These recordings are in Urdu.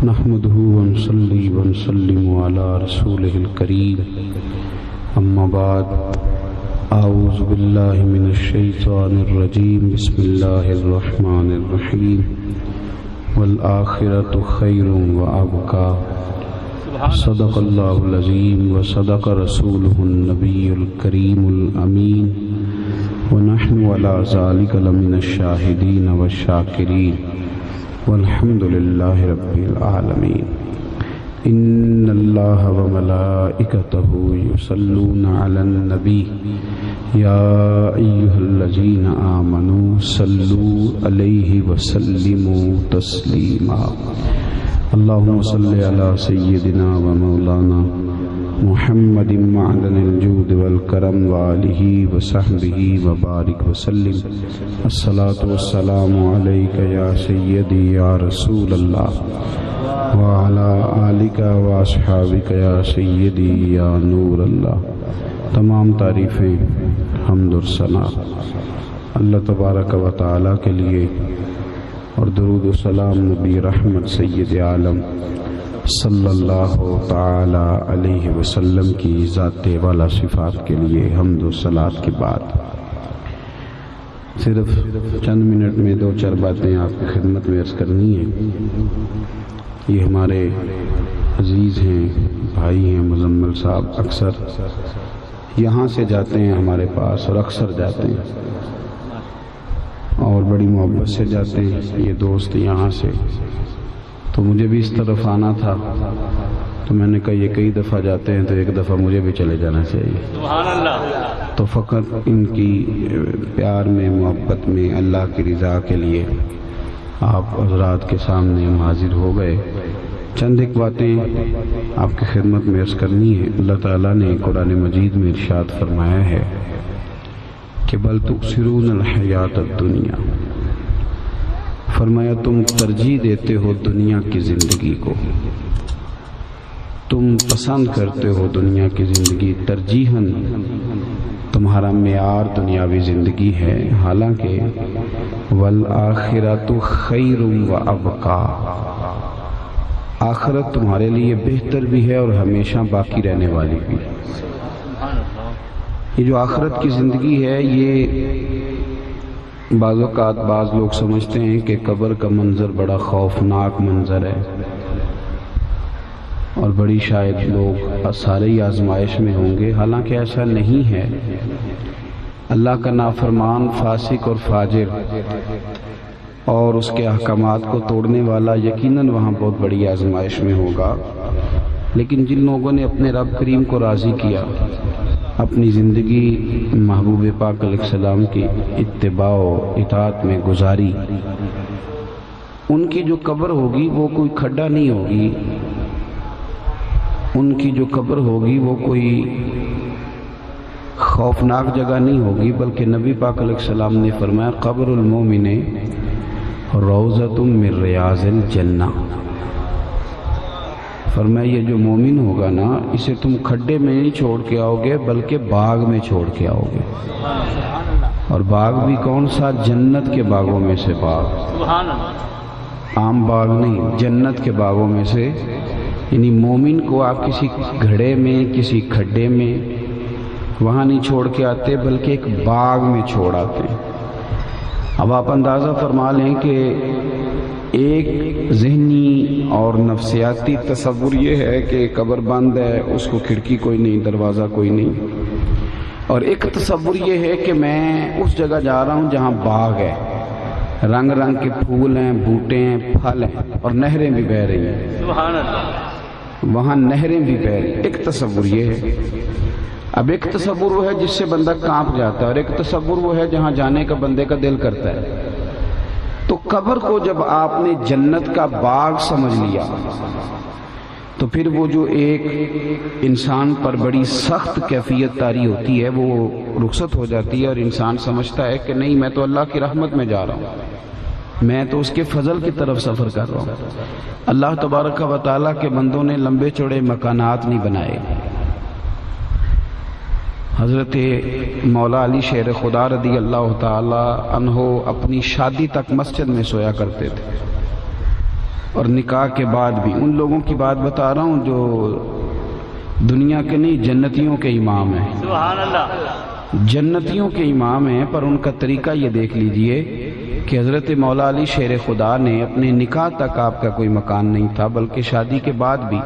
نحمده ونصلي ونسلم على رسوله الكريم اما بعد اعوذ بالله من الشيطان الرجيم بسم الله الرحمن الرحيم والآخرة خير وأبقى صدق الله العظيم وصدق رسوله النبي الكريم الأمين ونحن على ذلك لمن الشاهدين والشاكرين والحمد لله رب العالمين إن الله وملائكته يصلون على النبي يا أيها الذين آمنوا صلوا عليه وسلموا تسليما اللهم صل على سيدنا ومولانا محمد معدن الجود والكرم وآله وصحبه وبارك وسلم الصلاة والسلام عليك يا سيدي يا رسول الله وعلى آلك وأصحابك يا سيدي يا نور الله. تمام تعریفیں حمد اور ثنا اللہ تبارک و تعالیٰ کے لیے اور درود و سلام نبی رحمت سید عالم صلی اللہ تعالی علیہ وسلم کی ذات والا صفات کے لیے حمد و صلات کے بعد صرف چند منٹ میں دو چار باتیں آپ کی خدمت میں عرض کرنی ہیں. یہ ہمارے عزیز ہیں، بھائی ہیں مزمل صاحب، اکثر یہاں سے جاتے ہیں ہمارے پاس اور اکثر جاتے ہیں اور بڑی محبت سے جاتے ہیں. یہ دوست یہاں سے، تو مجھے بھی اس طرف آنا تھا تو میں نے کہا یہ کئی دفعہ جاتے ہیں تو ایک دفعہ مجھے بھی چلے جانا چاہیے. سبحان اللہ. تو فقط ان کی پیار میں، محبت میں، اللہ کی رضا کے لیے آپ حضرات کے سامنے حاضر ہو گئے. چند ایک باتیں آپ کی خدمت میں عرض کرنی ہے. اللہ تعالیٰ نے قرآن مجید میں ارشاد فرمایا ہے کہ بل تؤثرون الحیات الدنیا، فرمایا تم ترجیح دیتے ہو دنیا کی زندگی کو، تم پسند کرتے ہو دنیا کی زندگی، ترجیحاً تمہارا معیار دنیاوی زندگی ہے، حالانکہ والآخرۃ خیر وابقیٰ، آخرت تمہارے لیے بہتر بھی ہے اور ہمیشہ باقی رہنے والی بھی. یہ جو آخرت کی زندگی ہے، یہ بعض اوقات بعض لوگ سمجھتے ہیں کہ قبر کا منظر بڑا خوفناک منظر ہے اور بڑی شاید لوگ سارے ہی آزمائش میں ہوں گے، حالانکہ ایسا نہیں ہے. اللہ کا نافرمان، فاسق اور فاجر اور اس کے احکامات کو توڑنے والا یقیناً وہاں بہت بڑی آزمائش میں ہوگا. لیکن جن لوگوں نے اپنے رب کریم کو راضی کیا، اپنی زندگی محبوب پاک علیہ السلام کی اتباع و اطاعت میں گزاری، ان کی جو قبر ہوگی وہ کوئی کھڈا نہیں ہوگی، ان کی جو قبر ہوگی وہ کوئی خوفناک جگہ نہیں ہوگی، بلکہ نبی پاک علیہ السلام نے فرمایا قبر المومن روضۃ من ریاض الجنہ. فرمایا یہ جو مومن ہوگا نا، اسے تم کھڈے میں نہیں چھوڑ کے آؤ گے بلکہ باغ میں چھوڑ کے آؤ گے. اور باغ بھی کون سا؟ جنت کے باغوں میں سے باغ، عام باغ نہیں، جنت کے باغوں میں سے. یعنی مومن کو آپ کسی گھڑے میں، کسی کھڈے میں وہاں نہیں چھوڑ کے آتے بلکہ ایک باغ میں چھوڑ آتے ہیں. اب آپ اندازہ فرما لیں کہ ایک ذہنی اور نفسیاتی تصور یہ ہے کہ قبر بند ہے، اس کو کھڑکی کوئی نہیں، دروازہ کوئی نہیں، اور ایک تصور یہ ہے کہ میں اس جگہ جا رہا ہوں جہاں باغ ہے، رنگ رنگ کے پھول ہیں، بوٹے ہیں، پھل ہیں اور نہریں بھی بہہ رہی ہیں. سبحان اللہ. وہاں نہریں بھی بہہ رہی ہیں. ایک تصور یہ ہے. اب ایک تصور وہ ہے جس سے بندہ کانپ جاتا ہے، اور ایک تصور وہ ہے جہاں جانے کا بندے کا دل کرتا ہے. تو قبر کو جب آپ نے جنت کا باغ سمجھ لیا تو پھر وہ جو ایک انسان پر بڑی سخت کیفیت طاری ہوتی ہے وہ رخصت ہو جاتی ہے، اور انسان سمجھتا ہے کہ نہیں، میں تو اللہ کی رحمت میں جا رہا ہوں، میں تو اس کے فضل کی طرف سفر کر رہا ہوں. اللہ تبارک و تعالیٰ کے بندوں نے لمبے چوڑے مکانات نہیں بنائے. حضرت مولا علی شیر خدا رضی اللہ تعالی عنہ اپنی شادی تک مسجد میں سویا کرتے تھے. اور نکاح کے بعد بھی ان لوگوں کی بات بتا رہا ہوں جو دنیا کے نہیں جنتیوں کے امام ہیں. سبحان اللہ. جنتیوں کے امام ہیں، پر ان کا طریقہ یہ دیکھ لیجئے کہ حضرت مولا علی شیر خدا نے اپنے نکاح تک آپ کا کوئی مکان نہیں تھا، بلکہ شادی کے بعد بھی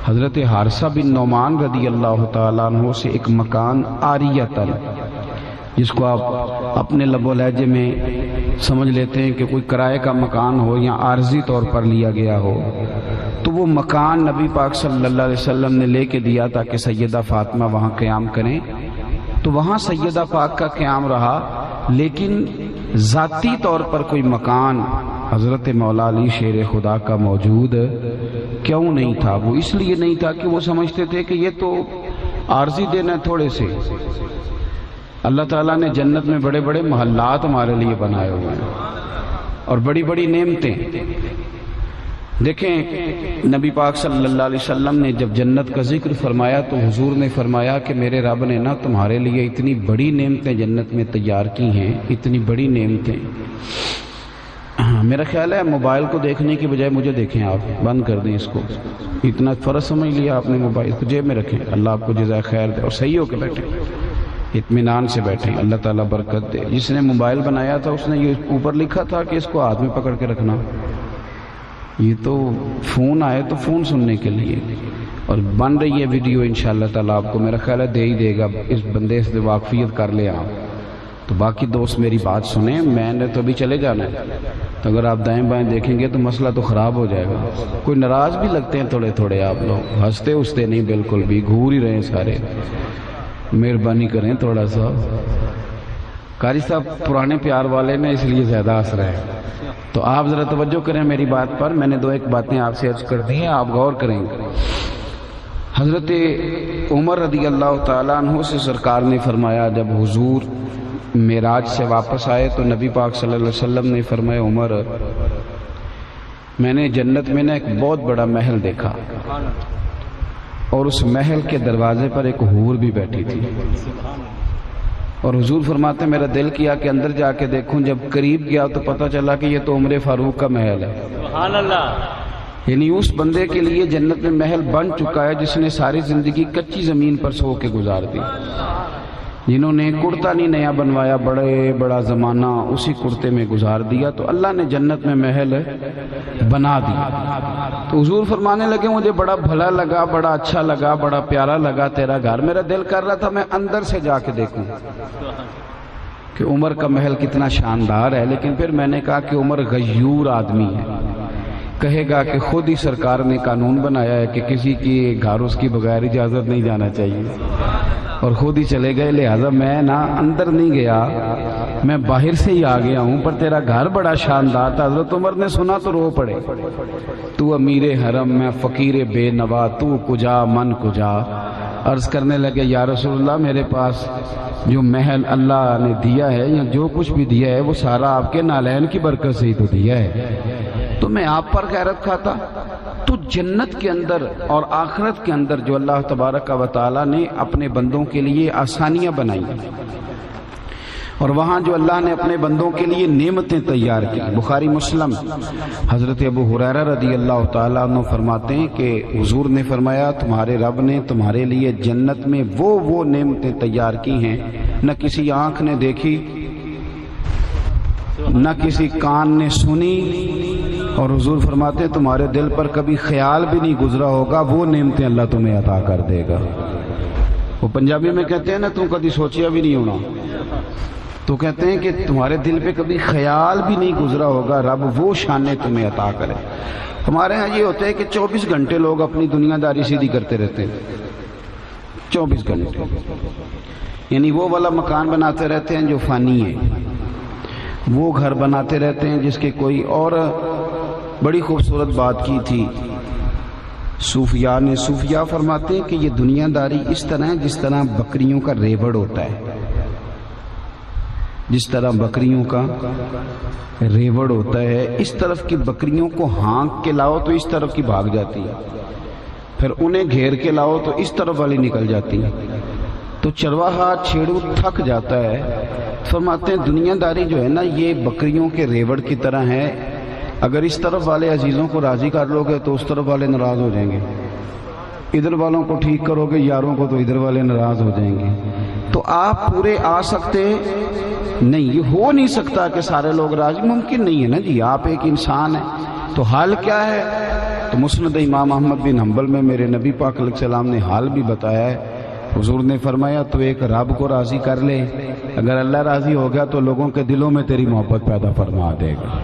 حضرت حارثہ بن نعمان رضی اللہ تعالیٰ عنہ سے ایک مکان عاریۃً، جس کو آپ اپنے لب و لہجے میں سمجھ لیتے ہیں کہ کوئی کرائے کا مکان ہو یا عارضی طور پر لیا گیا ہو، تو وہ مکان نبی پاک صلی اللہ علیہ وسلم نے لے کے دیا تاکہ سیدہ فاطمہ وہاں قیام کریں. تو وہاں سیدہ پاک کا قیام رہا، لیکن ذاتی طور پر کوئی مکان حضرت مولا علی شیر خدا کا موجود کیوں نہیں تھا؟ وہ اس لیے نہیں تھا کہ وہ سمجھتے تھے کہ یہ تو عارضی دن ہے تھوڑے سے. اللہ تعالیٰ نے جنت میں بڑے بڑے محلات ہمارے لیے بنائے ہوئے ہیں اور بڑی بڑی نعمتیں. دیکھیں نبی پاک صلی اللہ علیہ وسلم نے جب جنت کا ذکر فرمایا تو حضور نے فرمایا کہ میرے رب نے نا تمہارے لیے اتنی بڑی نعمتیں جنت میں تیار کی ہیں، اتنی بڑی نعمتیں. میرا خیال ہے موبائل کو دیکھنے کی بجائے مجھے دیکھیں، آپ بند کر دیں اس کو. اتنا فرض سمجھ لیا آپ نے، موبائل کو جیب میں رکھیں. اللہ آپ کو جزائے خیر دے اور صحیح ہو کے بیٹھیں، اطمینان سے بیٹھیں، اللہ تعالیٰ برکت دے. جس نے موبائل بنایا تھا اس نے یہ اوپر لکھا تھا کہ اس کو ہاتھ میں پکڑ کے رکھنا. یہ تو فون آئے تو فون سننے کے لیے، اور بن رہی ہے ویڈیو انشاءاللہ تعالیٰ آپ کو میرا خیال ہے دے ہی دے گا. اس بندے سے واقفیت کر لیں آپ. تو باقی دوست میری بات سنیں، میں نے تو ابھی چلے جانا ہے، تو اگر آپ دائیں بائیں دیکھیں گے تو مسئلہ تو خراب ہو جائے گا. کوئی ناراض بھی لگتے ہیں تھوڑے تھوڑے آپ لوگ، ہنستے ہنستے نہیں، بالکل بھی گھور ہی رہے ہیں سارے. مہربانی کریں تھوڑا سا. قاری صاحب پرانے پیار والے میں اس لیے زیادہ ہنس رہے ہیں، تو آپ ذرا توجہ کریں میری بات پر. میں نے دو ایک باتیں آپ سے عرض کر دی ہیں، آپ غور کریں. حضرت عمر رضی اللہ تعالیٰ عنہ سے سرکار نے فرمایا، جب حضور معراج سے واپس آئے تو نبی پاک صلی اللہ علیہ وسلم نے فرمایا، عمر میں نے جنت میں نے ایک بہت بڑا محل دیکھا، اور اس محل کے دروازے پر ایک حور بھی بیٹھی تھی. اور حضور فرماتے میرا دل کیا کہ اندر جا کے دیکھوں. جب قریب گیا تو پتہ چلا کہ یہ تو عمر فاروق کا محل ہے. سبحان اللہ. یعنی اس بندے کے لیے جنت میں محل بن چکا ہے جس نے ساری زندگی کچی زمین پر سو کے گزار دی، جنہوں نے کرتا نہیں نیا بنوایا، بڑا زمانہ اسی کرتے میں گزار دیا، تو اللہ نے جنت میں محل بنا دیا. تو حضور فرمانے لگے مجھے بڑا بھلا لگا، بڑا اچھا لگا، بڑا پیارا لگا تیرا گھر. میرا دل کر رہا تھا میں اندر سے جا کے دیکھوں کہ عمر کا محل کتنا شاندار ہے. لیکن پھر میں نے کہا کہ عمر غیور آدمی ہے، کہے گا کہ خود ہی سرکار نے قانون بنایا ہے کہ کسی کی گھر اس کی بغیر اجازت نہیں جانا چاہیے، اور خود ہی چلے گئے. لہذا میں نا اندر نہیں گیا، میں باہر سے ہی آ گیا ہوں. پر تیرا گھر بڑا شاندار تھا. حضرت عمر نے سنا تو رو پڑے، تو امیر حرم میں فقیر بے نوا، تو کجا من کجا. عرض کرنے لگے یا رسول اللہ میرے پاس جو محل اللہ نے دیا ہے یا جو کچھ بھی دیا ہے وہ سارا آپ کے نالین کی برکت سے ہی تو دیا ہے، تو میں آپ پر غیرت کھاتا. تو جنت کے اندر اور آخرت کے اندر جو اللہ تبارک و تعالی نے اپنے بندوں کے لیے آسانیاں بنائی، اور وہاں جو اللہ نے اپنے بندوں کے لیے نعمتیں تیار کی. بخاری مسلم حضرت ابو ہریرہ رضی اللہ تعالیٰ عنہ فرماتے ہیں کہ حضور نے فرمایا تمہارے رب نے تمہارے لیے جنت میں وہ نعمتیں تیار کی ہیں نہ کسی آنکھ نے دیکھی، نہ کسی کان نے سنی، اور حضور فرماتے ہیں تمہارے دل پر کبھی خیال بھی نہیں گزرا ہوگا، وہ نعمتیں اللہ تمہیں عطا کر دے گا. وہ پنجابی میں کہتے ہیں نا تم کبھی سوچیا بھی نہیں ہونا، تو کہتے ہیں کہ تمہارے دل پہ کبھی خیال بھی نہیں گزرا ہوگا رب وہ شانیں تمہیں عطا کرے. ہمارے ہاں یہ ہوتا ہے کہ 24 گھنٹے لوگ اپنی دنیا داری سیدھی کرتے رہتے ہیں، 24 گھنٹے، یعنی وہ والا مکان بناتے رہتے ہیں جو فانی ہے، وہ گھر بناتے رہتے ہیں جس کے کوئی. اور بڑی خوبصورت بات کی تھی صوفیاء فرماتے ہیں کہ یہ دنیا داری اس طرح ہے جس طرح بکریوں کا ریوڑ ہوتا ہے، جس طرح بکریوں کا ریوڑ ہوتا ہے، اس طرف کی بکریوں کو ہانک کے لاؤ تو اس طرف کی بھاگ جاتی ہے، پھر انہیں گھیر کے لاؤ تو اس طرف والی نکل جاتی ہے، تو چرواہا چھیڑو تھک جاتا ہے. فرماتے ہیں دنیا داری جو ہے نا یہ بکریوں کے ریوڑ کی طرح ہے اگر اس طرف والے عزیزوں کو راضی کر لو گے تو اس طرف والے ناراض ہو جائیں گے، ادھر والوں کو ٹھیک کرو گے یاروں کو تو ادھر والے ناراض ہو جائیں گے۔ تو آپ پورے آ سکتے نہیں، یہ ہو نہیں سکتا کہ سارے لوگ راضی، ممکن نہیں ہے نا جی، آپ ایک انسان ہیں۔ تو حال کیا ہے؟ تو مسند امام احمد بن حنبل میں میرے نبی پاک علیہ السلام نے حال بھی بتایا ہے۔ حضور نے فرمایا تو ایک رب کو راضی کر لے، اگر اللہ راضی ہو گیا تو لوگوں کے دلوں میں تیری محبت پیدا فرما دے گا۔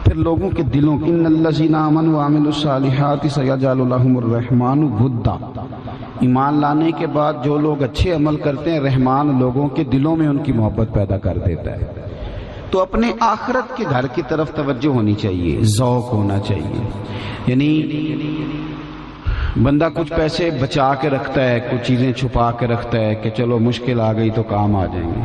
پھر لوگوں کے دلوں کی ان الذین آمنوا وعملوا الصالحات سیجعل لهم الرحمن ودا، ایمان لانے کے بعد جو لوگ اچھے عمل کرتے ہیں رحمان لوگوں کے دلوں میں ان کی محبت پیدا کر دیتا ہے۔ تو اپنے آخرت کے گھر کی طرف توجہ ہونی چاہیے، ذوق ہونا چاہیے، یعنی بندہ کچھ پیسے بچا کے رکھتا ہے، کچھ چیزیں چھپا کے رکھتا ہے کہ چلو مشکل آ گئی تو کام آ جائیں گے،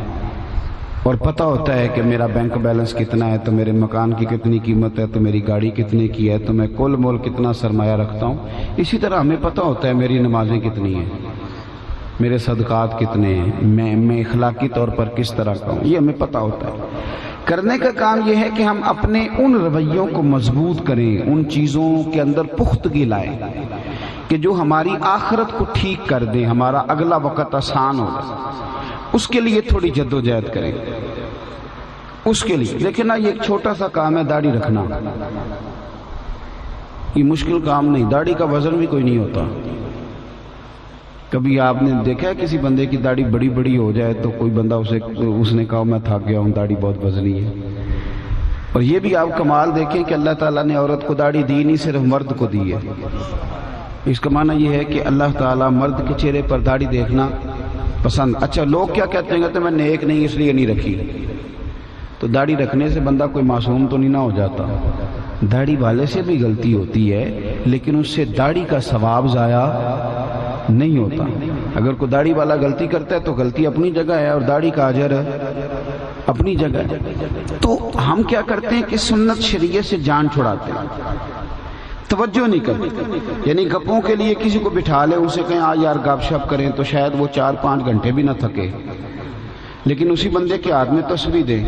اور پتہ ہوتا ہے کہ میرا بینک بیلنس کتنا ہے، تو میرے مکان کی کتنی قیمت ہے، تو میری گاڑی کتنے کی ہے، تو میں کل مول کتنا سرمایہ رکھتا ہوں۔ اسی طرح ہمیں پتہ ہوتا ہے میری نمازیں کتنی ہیں، میرے صدقات کتنے ہیں، میں اخلاقی طور پر کس طرح کا ہوں، یہ ہمیں پتہ ہوتا ہے۔ کرنے کا کام یہ ہے کہ ہم اپنے ان رویوں کو مضبوط کریں، ان چیزوں کے اندر پختگی لائیں کہ جو ہماری آخرت کو ٹھیک کر دیں، ہمارا اگلا وقت آسان ہو جائے۔ اس کے لیے تھوڑی جدوجہد کریں، اس کے لیے لیکن نا یہ ایک چھوٹا سا کام ہے داڑھی رکھنا، یہ مشکل کام نہیں، داڑھی کا وزن بھی کوئی نہیں ہوتا۔ کبھی آپ نے دیکھا ہے کسی بندے کی داڑھی بڑی بڑی ہو جائے تو کوئی بندہ اس نے کہا میں تھک گیا ہوں، داڑھی بہت وزنی ہے۔ اور یہ بھی آپ کمال دیکھیں کہ اللہ تعالیٰ نے عورت کو داڑھی دی نہیں، صرف مرد کو دی ہے۔ اس کا معنی یہ ہے کہ اللہ تعالیٰ مرد کے چہرے پر داڑھی دیکھنا پسند۔ اچھا لوگ کیا کہتے ہیں، کہتے ہیں میں نیک نہیں اس لیے نہیں رکھی۔ تو داڑھی رکھنے سے بندہ کوئی معصوم تو نہیں نہ ہو جاتا، داڑھی والے سے بھی غلطی ہوتی ہے لیکن اس سے داڑھی کا ثواب ضائع نہیں ہوتا۔ اگر کوئی داڑھی والا غلطی کرتا ہے تو غلطی اپنی جگہ ہے اور داڑھی کا اجر اپنی جگہ ہے۔ تو ہم کیا کرتے ہیں کہ سنت شریعت سے جان چھڑاتے ہیں، توجہ نہیں کرتے، یعنی گپوں کے لیے کسی کو بٹھا لے، اسے کہیں آ یار گپ شپ کریں، تو شاید وہ 4-5 گھنٹے بھی نہ تھکے، لیکن اسی بندے کے ہاتھ میں تسبیح دیں،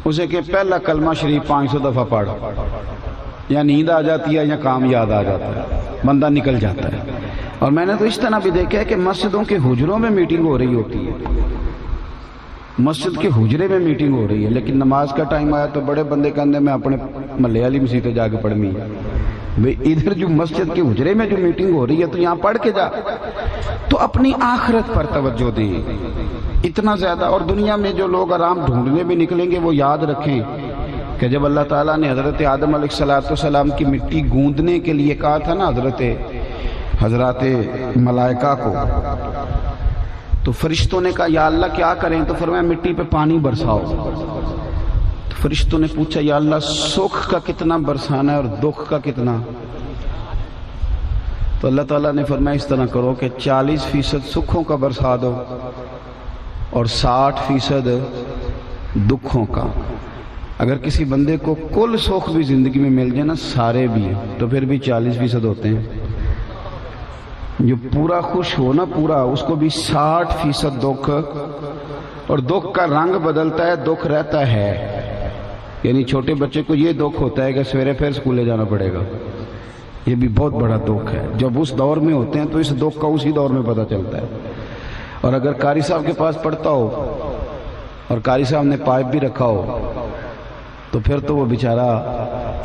اسے کہ پہلا کلمہ شریف 500 دفعہ پڑھ، یا نیند آ جاتی ہے یا کام یاد آ جاتا ہے، بندہ نکل جاتا ہے۔ اور میں نے تو اس طرح بھی دیکھا ہے کہ مسجدوں کے حجروں میں میٹنگ ہو رہی ہوتی ہے، مسجد کے حجرے میں میٹنگ ہو رہی ہے، لیکن نماز کا ٹائم آیا تو بڑے بندے کہنے میں اپنے محلے والی مسجد جا کے پڑھنی ہے۔ بھئی ادھر جو مسجد کے حجرے میں جو میٹنگ ہو رہی ہے تو یہاں پڑھ کے جا۔ تو اپنی آخرت پر توجہ دیں اتنا زیادہ۔ اور دنیا میں جو لوگ آرام ڈھونڈنے بھی نکلیں گے وہ یاد رکھیں کہ جب اللہ تعالیٰ نے حضرت آدم علیہ السلام کی مٹی گوندنے کے لیے کہا تھا نا حضرات ملائکہ کو، تو فرشتوں نے کہا یا اللہ کیا کریں، تو فرمایا مٹی پہ پانی برساؤ۔ تو فرشتوں نے پوچھا یا اللہ سکھ کا کتنا برسانا ہے اور دکھ کا کتنا؟ تو اللہ تعالیٰ نے فرمایا اس طرح کرو کہ 40% سکھوں کا برسا دو اور 60% دکھوں کا۔ اگر کسی بندے کو کل سکھ بھی زندگی میں مل جائے نا، سارے بھی تو پھر بھی 40% ہوتے ہیں۔ جو پورا خوش ہو نا پورا، اس کو بھی 60% دکھ، اور دکھ کا رنگ بدلتا ہے، دکھ رہتا ہے۔ یعنی چھوٹے بچے کو یہ دکھ ہوتا ہے کہ سویرے پھر اسکولے جانا پڑے گا، یہ بھی بہت بڑا دکھ ہے۔ جب اس دور میں ہوتے ہیں تو اس دکھ کا اسی دور میں پتہ چلتا ہے۔ اور اگر قاری صاحب کے پاس پڑھتا ہو اور قاری صاحب نے پائپ بھی رکھا ہو تو پھر تو وہ بیچارہ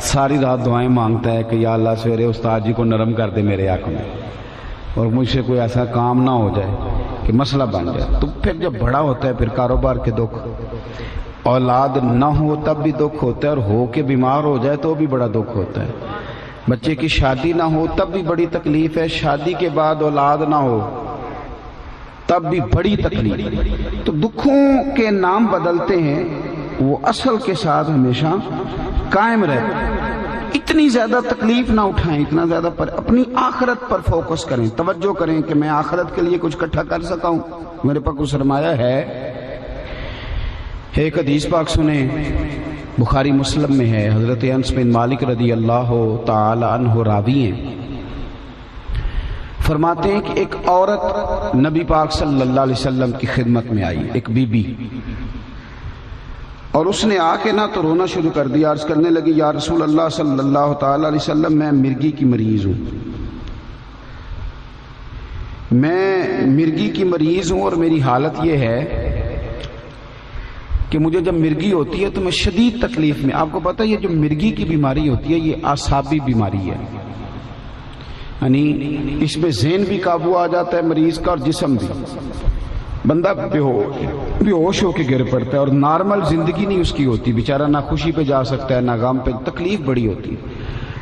ساری رات دعائیں مانگتا ہے کہ یا اللہ سویرے استاد جی کو نرم کر دے میرے حق میں، اور مجھ سے کوئی ایسا کام نہ ہو جائے کہ مسئلہ بن جائے۔ تو پھر جب بڑا ہوتا ہے پھر کاروبار کے دکھ، اولاد نہ ہو تب بھی دکھ ہوتا ہے، اور ہو کے بیمار ہو جائے تو بھی بڑا دکھ ہوتا ہے۔ بچے کی شادی نہ ہو تب بھی بڑی تکلیف ہے، شادی کے بعد اولاد نہ ہو تب بھی بڑی تکلیف۔ تو دکھوں کے نام بدلتے ہیں، وہ اصل کے ساتھ ہمیشہ قائم رہتے ہیں۔ اتنی زیادہ تکلیف نہ اٹھائیں، اتنا زیادہ پر اپنی آخرت پر فوکس کریں، توجہ کریں کہ میں آخرت کے لیے کچھ اکٹھا کر سکا ہوں، میرے پاس کچھ سرمایہ ہے۔ ایک حدیث پاک سنیں، بخاری مسلم میں ہے، حضرت انس بن مالک رضی اللہ تعالی عنہ راوی ہیں، فرماتے ہیں کہ ایک عورت نبی پاک صلی اللہ علیہ وسلم کی خدمت میں آئی، ایک بی بی، اور اس نے آ کے نہ تو رونا شروع کر دیا، عرض کرنے لگی یا رسول اللہ صلی اللہ تعالی علیہ وسلم میں مرگی کی مریض ہوں، میں مرگی کی مریض ہوں، اور میری حالت یہ ہے کہ مجھے جب مرگی ہوتی ہے تو میں شدید تکلیف میں. آپ کو پتہ ہے یہ جو مرگی کی بیماری ہوتی ہے یہ اعصابی بیماری ہے، یعنی اس میں ذہن بھی قابو آ جاتا ہے مریض کا اور جسم بھی، بندہ بے ہوش ہو کے گر پڑتا ہے اور نارمل زندگی نہیں اس کی ہوتی، بیچارہ نہ خوشی پہ جا سکتا ہے نہ غم پہ، تکلیف بڑی ہوتی ہے،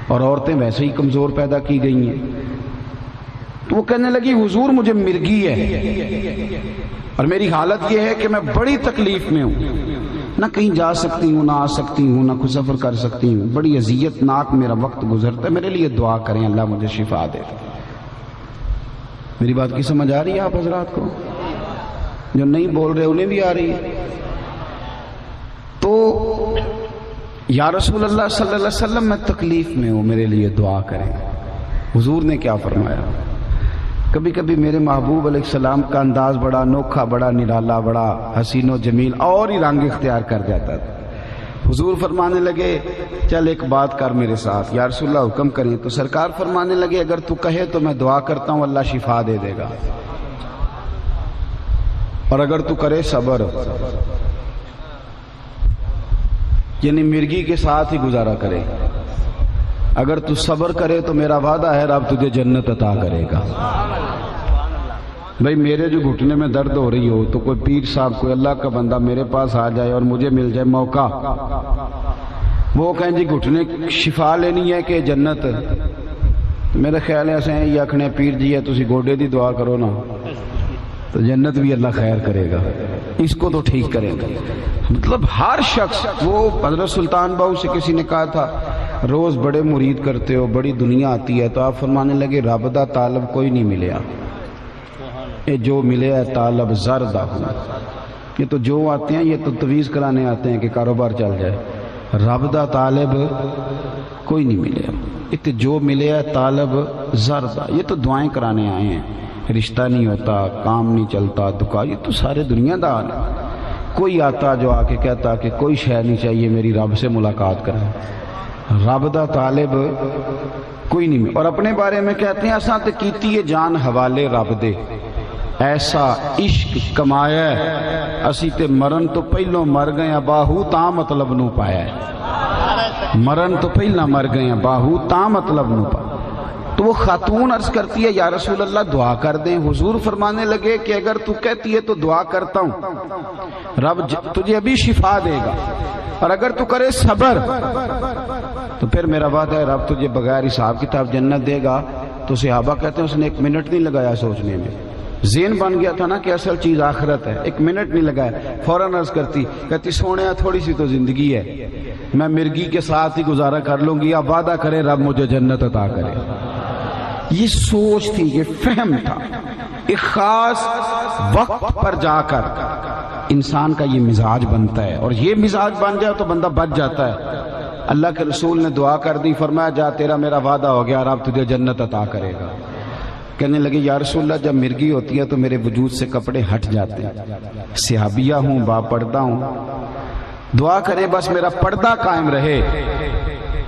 اور عورتیں ویسے ہی کمزور پیدا کی گئی ہیں. تو وہ کہنے لگی حضور مجھے مرگی ہے اور میری حالت یہ ہے کہ میں بڑی تکلیف میں ہوں، نہ کہیں جا سکتی ہوں، نہ آ سکتی ہوں، نہ کوئی سفر کر سکتی ہوں، بڑی اذیت ناک میرا وقت گزرتا ہے، میرے لیے دعا کریں اللہ مجھے شفا دے. میری بات کی سمجھ آ رہی ہے آپ حضرات کو؟ جو نہیں بول رہے انہیں بھی آ رہی ہے. تو یا رسول اللہ صلی اللہ علیہ وسلم میں تکلیف میں ہوں، میرے لیے دعا کریں. حضور نے کیا فرمایا؟ کبھی کبھی میرے محبوب علیہ السلام کا انداز بڑا انوکھا، بڑا نرالا، بڑا حسین و جمیل اور ہی رنگ اختیار کر جاتا تھا. حضور فرمانے لگے چل ایک بات کر میرے ساتھ. یا رسول اللہ حکم کریں. تو سرکار فرمانے لگے اگر تو کہے تو میں دعا کرتا ہوں اللہ شفا دے دے گا، اور اگر تو کرے صبر، یعنی مرگی کے ساتھ ہی گزارا کرے، اگر تو صبر کرے تو میرا وعدہ ہے رب تجھے جنت عطا کرے گا. بھائی میرے جو گھٹنے میں درد ہو رہی ہو تو کوئی پیر صاحب، کوئی اللہ کا بندہ میرے پاس آ جائے اور مجھے مل جائے موقع، وہ کہیں جی گھٹنے شفا لینی ہے کہ جنت، میرے خیال ہے ایسے یہ آکھنے پیر جی ہے تسی گوڈے دی دعا کرو نا تو جنت بھی اللہ خیر کرے گا، اس کو تو ٹھیک کرے گا. مطلب ہر شخص، وہ حضرت سلطان باہو سے کسی نے کہا تھا روز بڑے مرید کرتے ہو، بڑی دنیا آتی ہے، تو آپ فرمانے لگے رب دا طالب کوئی نہیں ملیا، یہ جو ملے ہے طالب زردہ ہوں. یہ تو جو آتے ہیں یہ تو تویز کرانے آتے ہیں کہ کاروبار چل جائے، رب دا طالب کوئی نہیں ملے. یہ تو جو ملے ہے طالب زردہ، یہ تو دعائیں کرانے آئے ہیں، رشتہ نہیں ہوتا، کام نہیں چلتا، دکا، یہ تو سارے دنیا دا حال ہے. کوئی آتا جو آ کے کہتا کہ کوئی شے نہیں چاہیے میری رب سے ملاقات کریں، رب دا طالب کوئی نہیں. اور اپنے بارے میں کہتے ہیں اساں تے کیتی ہے جان حوالے رب دے، ایسا عشق کمایا ہے اسی تے مرن تو پہلوں مر گئے ہیں باہو تاں مطلب نو پایا ہے، مرن تو پہلا مر گئے ہیں باہو تاں مطلب نو پایا. تو وہ خاتون عرض کرتی ہے یا رسول اللہ دعا کر دیں. حضور فرمانے لگے کہ اگر تو کہتی ہے تو دعا کرتا ہوں، رب تجھے ابھی شفا دے گا، اور اگر تو کرے صبر تو پھر میرا وعدہ ہے رب تجھے بغیر حساب کتاب جنت دے گا. تو صحابہ کہتے ہیں اس نے 1 منٹ نہیں لگایا سوچنے میں، ذہن بن گیا تھا نا کہ اصل چیز آخرت ہے. 1 منٹ نہیں لگایا، فوراً عرض کہتی سونے تھوڑی سی تو زندگی ہے، میں مرگی کے ساتھ ہی گزارا کر لوں گی، اب وعدہ کرے رب مجھے جنت عطا کرے. یہ سوچ تھی، یہ فہم تھا. ایک خاص وقت پر جا کر انسان کا یہ مزاج بنتا ہے، اور یہ مزاج بن جائے تو بندہ بچ جاتا ہے. اللہ کے رسول نے دعا کر دی، فرمایا جا تیرا میرا وعدہ ہو گیا، رب تجھے جنت عطا کرے گا. کہنے لگے یا رسول اللہ جب مرگی ہوتی ہے تو میرے وجود سے کپڑے ہٹ جاتے ہیں، صحابیہ ہوں، با پردہ ہوں، دعا کرے بس میرا پردہ قائم رہے.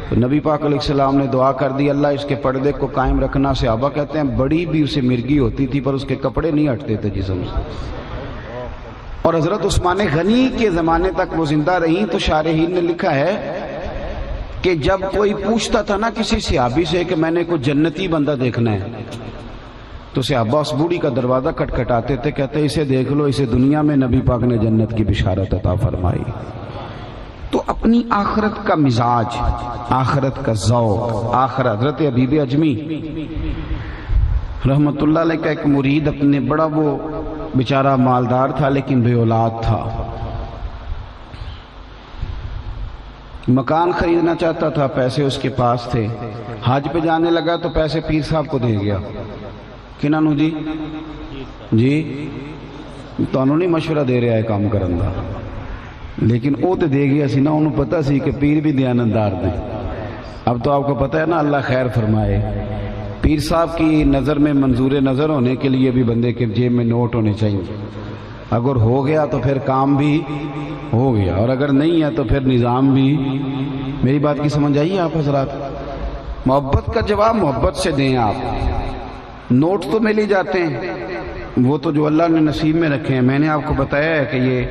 تو نبی پاک علیہ السلام نے دعا کر دی اللہ اس کے پردے کو قائم رکھنا. صحابہ کہتے ہیں بڑی بھی اسے مرگی ہوتی تھی پر اس کے کپڑے نہیں ہٹتے تھے جسم سے. اور حضرت عثمان غنی کے زمانے تک وہ زندہ رہی. تو شارحین نے لکھا ہے کہ جب کوئی پوچھتا تھا نا کسی صحابی سے کہ میں نے کوئی جنتی بندہ دیکھنا ہے تو صحابہ اس بوڑھی کا دروازہ کھٹکھٹاتے تھے، کہتے اسے دیکھ لو، اسے دنیا میں نبی پاک نے جنت کی بشارت عطا فرمائی. تو اپنی آخرت کا مزاج، آخرت کا ذوق، آخرت. حضرت حبیب اجمی رحمت اللہ علیہ کا ایک مرید اپنے بڑا وہ بیچارہ مالدار تھا لیکن بے اولاد تھا، مکان خریدنا چاہتا تھا، پیسے اس کے پاس تھے، حج پہ جانے لگا تو پیسے پیر صاحب کو دے گیا. کنہاں نو جی جی تانوں نہیں مشورہ دے رہا ہے کام کرن دا، لیکن وہ تو دے گیا سی نا، انہوں پتا سی کہ پیر بھی دیانتدار دے. اب تو آپ کو پتا ہے نا اللہ خیر فرمائے، پیر صاحب کی نظر میں منظور نظر ہونے کے لیے بھی بندے کے جیب میں نوٹ ہونے چاہیے. اگر ہو گیا تو پھر کام بھی ہو گیا، اور اگر نہیں ہے تو پھر نظام بھی۔ میری بات کی سمجھ آئیے آپ حضرات؟ محبت کا جواب محبت سے دیں آپ۔ نوٹ تو مل ہی جاتے ہیں، وہ تو جو اللہ نے نصیب میں رکھے ہیں۔ میں نے آپ کو بتایا ہے کہ یہ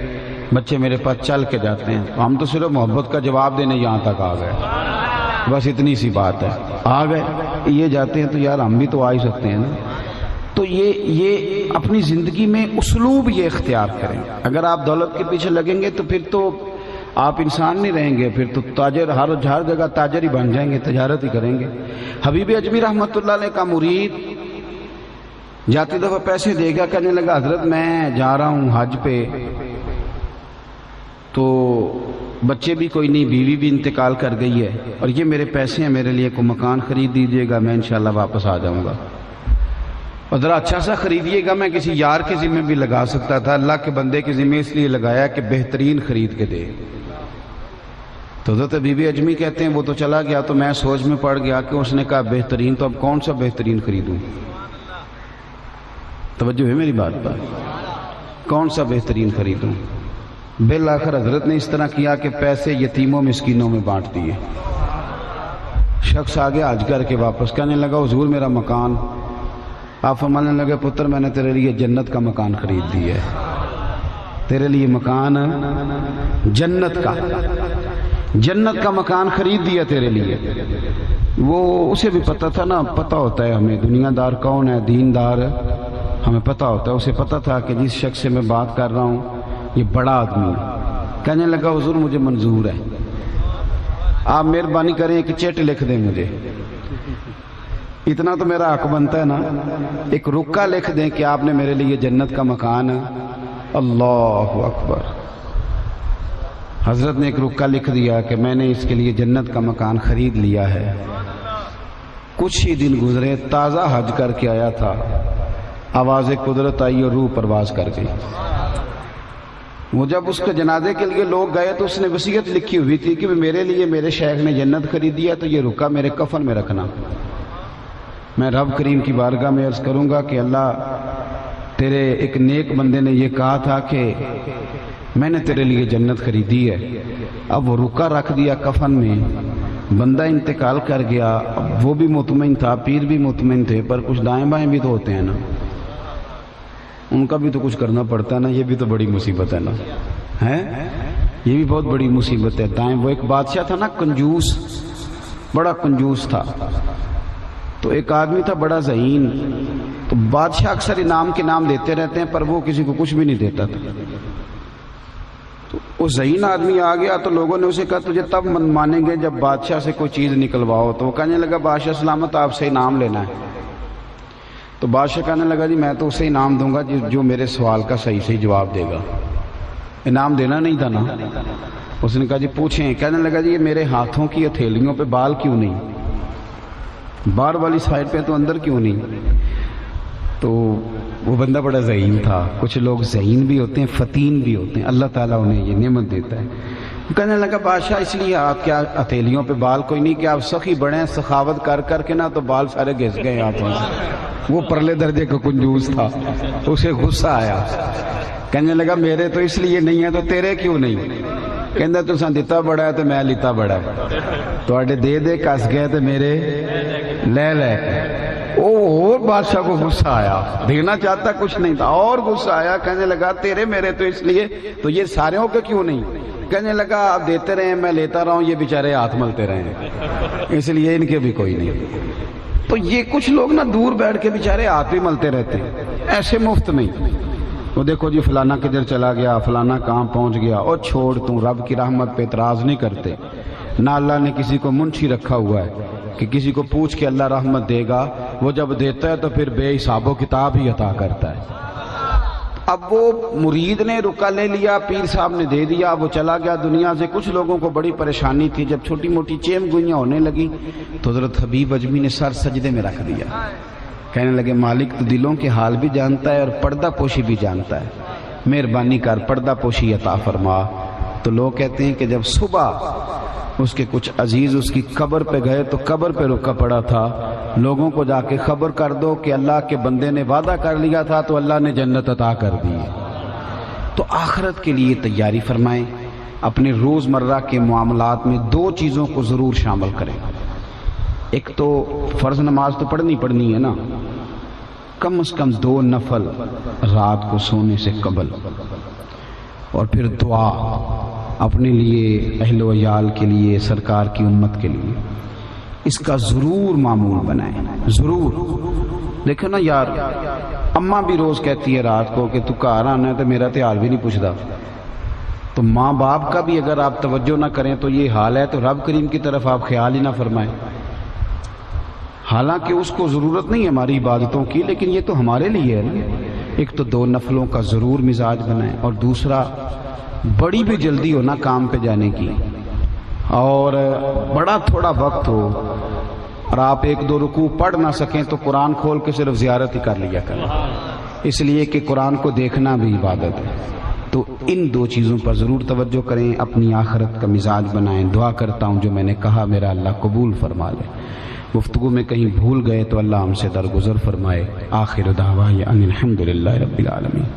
بچے میرے پاس چل کے جاتے ہیں، ہم تو صرف محبت کا جواب دینے یہاں تک آ گئے، بس اتنی سی بات ہے۔ آ گئے یہ جاتے ہیں تو یار ہم بھی تو آ ہی سکتے ہیں نا۔ تو یہ اپنی زندگی میں اسلوب یہ اختیار کریں۔ اگر آپ دولت کے پیچھے لگیں گے تو پھر تو آپ انسان نہیں رہیں گے، پھر تو تاجر، ہر جگہ تاجر ہی بن جائیں گے، تجارت ہی کریں گے۔ حبیب اجمی رحمۃ اللہ علیہ کا مرید جاتی دفعہ پیسے دے گا، کہنے لگا حضرت میں جا رہا ہوں حج پہ، تو بچے بھی کوئی نہیں، بیوی بھی انتقال کر گئی ہے، اور یہ میرے پیسے ہیں، میرے لیے کوئی مکان خرید دیجیے گا، میں انشاءاللہ واپس آ جاؤں گا، اور ذرا اچھا سا خریدیے گا۔ میں کسی یار کے ذمہ بھی لگا سکتا تھا، اللہ کے بندے کے ذمہ اس لیے لگایا کہ بہترین خرید کے دے۔ تو حضرت بی بی اجمی کہتے ہیں وہ تو چلا گیا، تو میں سوچ میں پڑ گیا کہ اس نے کہا بہترین، تو اب کون سا بہترین خریدوں؟ توجہ ہے میری بات پر؟ کون سا بہترین خریدوں؟ بالآخر حضرت نے اس طرح کیا کہ پیسے یتیموں مسکینوں میں بانٹ دیے۔ شخص آگے حج کر کے واپس، کہنے لگا حضور میرا مکان۔ آپ فرمانے لگے پتر میں نے تیرے لیے جنت کا مکان خرید دیا ہے، تیرے لیے مکان جنت کا مکان خرید دیا تیرے لیے۔ وہ اسے بھی پتہ تھا نا، پتہ ہوتا ہے ہمیں دنیا دار کون ہے، دین دار ہمیں پتہ ہوتا ہے۔ اسے پتہ تھا کہ جس شخص سے میں بات کر رہا ہوں یہ بڑا آدمی ہے۔ کہنے لگا حضور مجھے منظور ہے، آپ مہربانی کریں ایک چیٹ لکھ دیں مجھے، اتنا تو میرا حق بنتا ہے نا، ایک رکا لکھ دیں کہ آپ نے میرے لیے جنت کا مکان۔ اللہ اکبر! حضرت نے ایک رکا لکھ دیا کہ میں نے اس کے لیے جنت کا مکان خرید لیا ہے۔ کچھ ہی دن گزرے، تازہ حج کر کے آیا تھا، آواز قدرت آئی اور روح پرواز کر گئی۔ وہ جب اس کے جنازے کے لیے لوگ گئے تو اس نے وصیت لکھی ہوئی تھی کہ میرے لیے میرے شیخ نے جنت خرید دیا، تو یہ رکا میرے کفن میں رکھنا۔ میں رب کریم کی بارگاہ میں عرض کروں گا کہ اللہ تیرے ایک نیک بندے نے یہ کہا تھا کہ میں نے تیرے لیے جنت خریدی ہے، اب وہ رکا رکھ دیا کفن میں، بندہ انتقال کر گیا، اب وہ بھی مطمئن تھا، پیر بھی مطمئن تھے، پر کچھ دائیں بائیں بھی تو ہوتے ہیں نا، ان کا بھی تو کچھ کرنا پڑتا ہے نا، یہ بھی تو بڑی مصیبت ہے نا، ہے یہ بھی بہت بڑی مصیبت ہے۔ دائیں وہ ایک بادشاہ تھا نا، کنجوس، بڑا کنجوس تھا، تو ایک آدمی تھا بڑا ذہین، تو بادشاہ اکثر انعام کے نام دیتے رہتے ہیں پر وہ کسی کو کچھ بھی نہیں دیتا تھا۔ تو وہ ذہین آدمی آ گیا تو لوگوں نے اسے کہا تجھے تب من مانیں گے جب بادشاہ سے کوئی چیز نکلواؤ، تو وہ کہنے لگا بادشاہ سلامت آپ سے انعام لینا ہے۔ تو بادشاہ کہنے لگا جی میں تو اسے انعام دوں گا جو میرے سوال کا صحیح صحیح جواب دے گا، انعام دینا نہیں تھا نا۔ اس نے کہا جی پوچھیں۔ کہنے لگا جی یہ میرے ہاتھوں کی ہتھیلیوں پہ بال کیوں نہیں، باہر والی سائڈ پہ تو اندر کیوں نہیں؟ تو وہ بندہ بڑا ذہین تھا، کچھ لوگ ذہین بھی ہوتے ہیں فتین بھی ہوتے ہیں، اللہ تعالیٰ انہیں یہ نعمت دیتا ہے۔ کہنے لگا بادشاہ اس لیے آپ کیا ہتھیلیوں پہ بال کوئی نہیں کہ آپ سخی بڑے ہیں، سخاوت کر کر کے نا تو بال سارے گھس گئے ہاتھوں سے۔ وہ پرلے درجے کا کنجوس تھا، اسے غصہ آیا، کہنے لگا میرے تو اس لیے نہیں ہے تو تیرے کیوں نہیں؟ کہندہ تساں دیتا بڑا ہے تو میں لیتا بڑا ہے، تو اڈے دے دے کس گئے تو میرے لے لے۔ اور بادشاہ کو غصہ آیا، دینا چاہتا کچھ نہیں تھا اور غصہ آیا، کہنے لگا تیرے میرے تو اس لیے تو یہ ساروں کے کیوں نہیں؟ کہنے لگا آپ دیتے رہے میں لیتا رہا ہوں، یہ بیچارے ہاتھ ملتے رہے اس لیے ان کے بھی کوئی نہیں۔ تو یہ کچھ لوگ نا دور بیٹھ کے بیچارے ہاتھ بھی ملتے رہتے ہیں، ایسے مفت نہیں۔ وہ دیکھو جی فلانا کدھر چلا گیا، فلانا کہاں پہنچ گیا، اور چھوڑ تم رب کی رحمت پہ اعتراض نہیں کرتے۔ نہ اللہ نے کسی کو منشی رکھا ہوا ہے کہ کسی کو پوچھ کے اللہ رحمت دے گا، وہ جب دیتا ہے تو پھر بے حساب و کتاب ہی عطا کرتا ہے۔ اب وہ مرید نے رکا لے لیا، پیر صاحب نے دے دیا، وہ چلا گیا دنیا سے۔ کچھ لوگوں کو بڑی پریشانی تھی، جب چھوٹی موٹی چیم گوئیاں ہونے لگی تو حضرت حبیب اجمی نے سر سجدے میں رکھ دیا، کہنے لگے مالک تو دلوں کے حال بھی جانتا ہے اور پردہ پوشی بھی جانتا ہے، مہربانی کر پردہ پوشی عطا فرما۔ تو لوگ کہتے ہیں کہ جب صبح اس کے کچھ عزیز اس کی قبر پہ گئے تو قبر پہ رکا پڑا تھا، لوگوں کو جا کے خبر کر دو کہ اللہ کے بندے نے وعدہ کر لیا تھا تو اللہ نے جنت عطا کر دی۔ تو آخرت کے لیے تیاری فرمائیں. اپنے روزمرہ کے معاملات میں 2 چیزوں کو ضرور شامل کریں. ایک تو فرض نماز تو پڑھنی ہے نا، کم از کم 2 نفل رات کو سونے سے قبل، اور پھر دعا اپنے لیے، اہل و عیال کے لیے، سرکار کی امت کے لیے. اس کا ضرور معمول بنائیں. ضرور دیکھو نا یار، اماں بھی روز کہتی ہے رات کو کہ تو گھر آنا ہے تو میرا تو حال بھی نہیں پوچھتا. تو ماں باپ کا بھی اگر آپ توجہ نہ کریں تو یہ حال ہے، تو رب کریم کی طرف آپ خیال ہی نہ فرمائیں. حالانکہ اس کو ضرورت نہیں ہے ہماری عبادتوں کی، لیکن یہ تو ہمارے لیے ہے نا. ایک تو 2 نفلوں کا ضرور مزاج بنائیں، اور دوسرا بڑی بھی جلدی ہو نا کام پہ جانے کی، اور بڑا تھوڑا وقت ہو، اور آپ 1-2 رکوع پڑھ نہ سکیں تو قرآن کھول کے صرف زیارت ہی کر لیا کریں، اس لیے کہ قرآن کو دیکھنا بھی عبادت ہے. تو ان 2 چیزوں پر ضرور توجہ کریں، اپنی آخرت کا مزاج بنائیں. دعا کرتا ہوں جو میں نے کہا میرا اللہ قبول فرما لے. گفتگو میں کہیں بھول گئے تو اللہ ہم سے درگزر فرمائے. آخر دعوانا ان الحمد للہ رب العالمین.